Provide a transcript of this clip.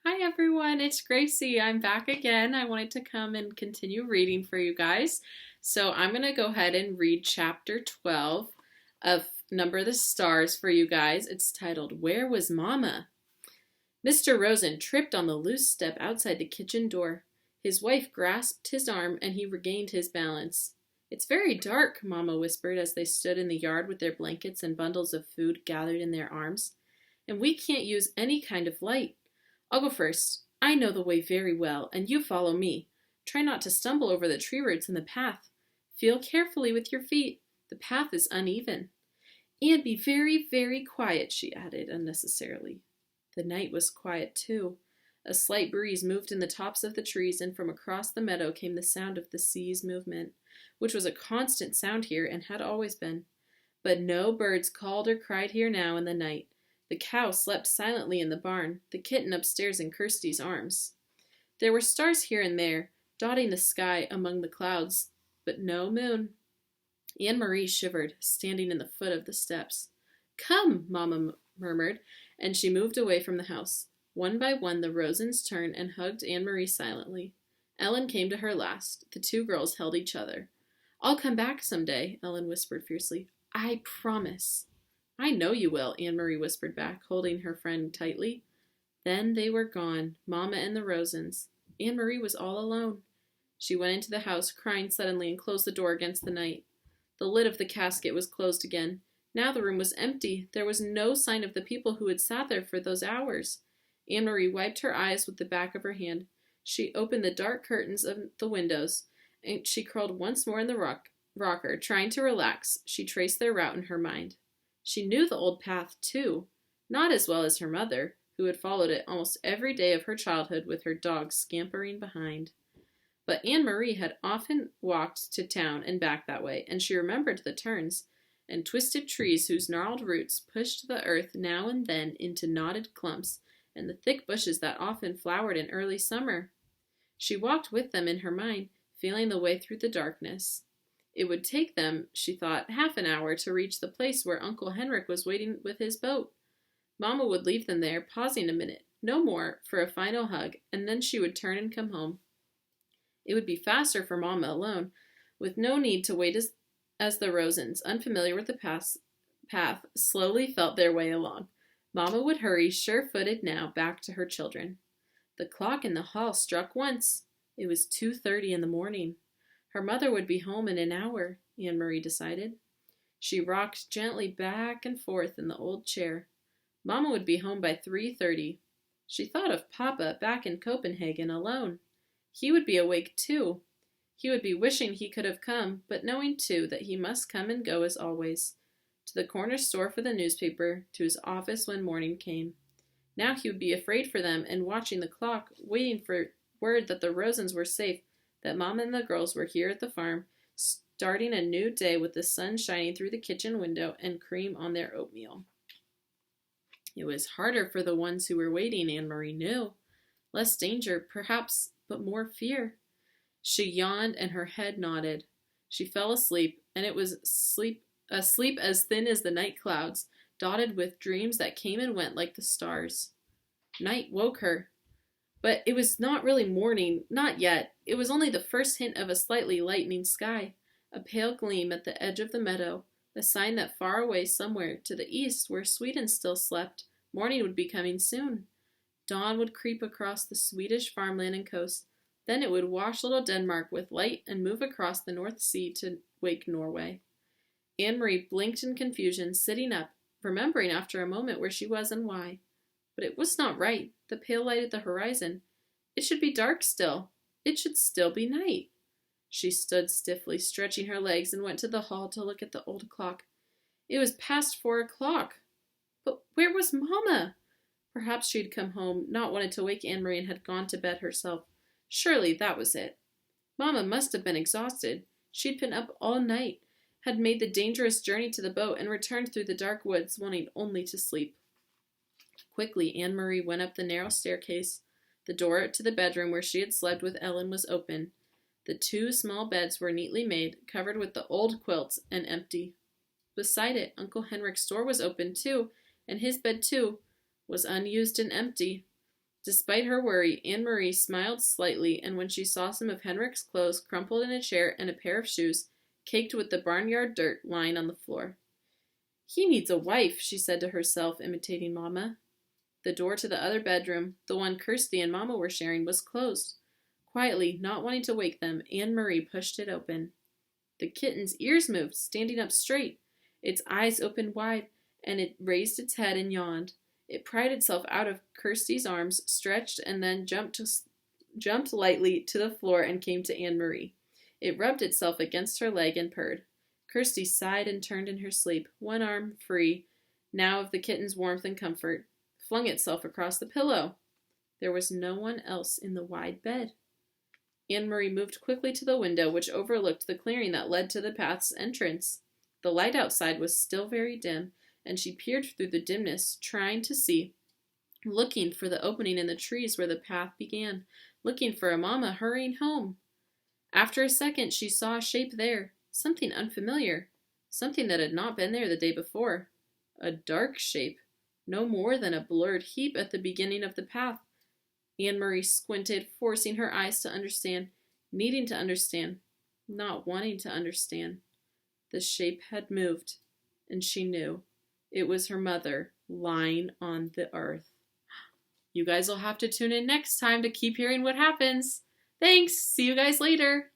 Hi everyone, it's Gracie. I'm back again. I wanted to come and continue reading for you guys. So I'm going to go ahead and read chapter 12 of Number the Stars for you guys. It's titled, Where Was Mama? Mr. Rosen tripped on the loose step outside the kitchen door. His wife grasped his arm and he regained his balance. It's very dark, Mama whispered as they stood in the yard with their blankets and bundles of food gathered in their arms. And we can't use any kind of light. I'll go first. I know the way very well, and you follow me. Try not to stumble over the tree roots in the path. Feel carefully with your feet. The path is uneven. And be very, very quiet, she added unnecessarily. The night was quiet, too. A slight breeze moved in the tops of the trees, and from across the meadow came the sound of the sea's movement, which was a constant sound here and had always been. But no birds called or cried here now in the night. The cow slept silently in the barn, the kitten upstairs in Kirsty's arms. There were stars here and there, dotting the sky among the clouds, but no moon. Anne-Marie shivered, standing in the foot of the steps. Come, Mamma murmured, and she moved away from the house. One by one the Rosens turned and hugged Anne-Marie silently. Ellen came to her last. The two girls held each other. I'll come back someday, Ellen whispered fiercely. I promise. I know you will, Anne-Marie whispered back, holding her friend tightly. Then they were gone, Mamma and the Rosens. Anne-Marie was all alone. She went into the house, crying suddenly, and closed the door against the night. The lid of the casket was closed again. Now the room was empty. There was no sign of the people who had sat there for those hours. Anne-Marie wiped her eyes with the back of her hand. She opened the dark curtains of the windows, and she curled once more in the rocker, trying to relax. She traced their route in her mind. She knew the old path, too, not as well as her mother, who had followed it almost every day of her childhood with her dog scampering behind. But Anne-Marie had often walked to town and back that way, and she remembered the turns and twisted trees whose gnarled roots pushed the earth now and then into knotted clumps, and the thick bushes that often flowered in early summer. She walked with them in her mind, feeling the way through the darkness. It would take them, she thought, half an hour to reach the place where Uncle Henrik was waiting with his boat. Mamma would leave them there, pausing a minute, no more, for a final hug, and then she would turn and come home. It would be faster for Mamma alone, with no need to wait as the Rosens, unfamiliar with the path, slowly felt their way along. Mamma would hurry, sure-footed now, back to her children. The clock in the hall struck once. It was 2:30 in the morning. Her mother would be home in an hour, Anne-Marie decided. She rocked gently back and forth in the old chair. Mamma would be home by 3:30. She thought of Papa back in Copenhagen alone. He would be awake too. He would be wishing he could have come, but knowing too that he must come and go as always. To the corner store for the newspaper, to his office when morning came. Now he would be afraid for them and watching the clock, waiting for word that the Rosens were safe, that Mom and the girls were here at the farm, starting a new day with the sun shining through the kitchen window and cream on their oatmeal. It was harder for the ones who were waiting, Anne-Marie knew. Less danger, perhaps, but more fear. She yawned and her head nodded. She fell asleep, and it was a sleep as thin as the night clouds, dotted with dreams that came and went like the stars. Night woke her. But it was not really morning, not yet. It was only the first hint of a slightly lightening sky, a pale gleam at the edge of the meadow, a sign that far away somewhere to the east, where Sweden still slept, morning would be coming soon. Dawn would creep across the Swedish farmland and coast. Then it would wash little Denmark with light and move across the North Sea to wake Norway. Anne-Marie blinked in confusion, sitting up, remembering after a moment where she was and why. But it was not right. The pale light at the horizon. It should be dark still. It should still be night. She stood stiffly, stretching her legs, and went to the hall to look at the old clock. It was past 4 o'clock. But where was Mamma? Perhaps she had come home, not wanted to wake Anne-Marie, and had gone to bed herself. Surely that was it. Mamma must have been exhausted. She'd been up all night, had made the dangerous journey to the boat, and returned through the dark woods, wanting only to sleep. Quickly, Anne-Marie went up the narrow staircase. The door to the bedroom where she had slept with Ellen was open. The 2 small beds were neatly made, covered with the old quilts, and empty. Beside it, Uncle Henrik's door was open, too, and his bed, too, was unused and empty. Despite her worry, Anne-Marie smiled slightly, and when she saw some of Henrik's clothes crumpled in a chair and a pair of shoes, caked with the barnyard dirt, lying on the floor. "He needs a wife," she said to herself, imitating Mamma. The door to the other bedroom, the one Kirsty and Mamma were sharing, was closed. Quietly, not wanting to wake them, Anne-Marie pushed it open. The kitten's ears moved, standing up straight. Its eyes opened wide, and it raised its head and yawned. It pried itself out of Kirsty's arms, stretched, and then jumped lightly to the floor and came to Anne-Marie. It rubbed itself against her leg and purred. Kirsty sighed and turned in her sleep, one arm free, now of the kitten's warmth and comfort, flung itself across the pillow. There was no one else in the wide bed. Anne-Marie moved quickly to the window, which overlooked the clearing that led to the path's entrance. The light outside was still very dim, and she peered through the dimness, trying to see, looking for the opening in the trees where the path began, looking for a Mamma hurrying home. After a second, she saw a shape there, something unfamiliar, something that had not been there the day before. A dark shape, no more than a blurred heap at the beginning of the path. Anne-Marie squinted, forcing her eyes to understand, needing to understand, not wanting to understand. The shape had moved, and she knew. It was her mother, lying on the earth. You guys will have to tune in next time to keep hearing what happens. Thanks! See you guys later!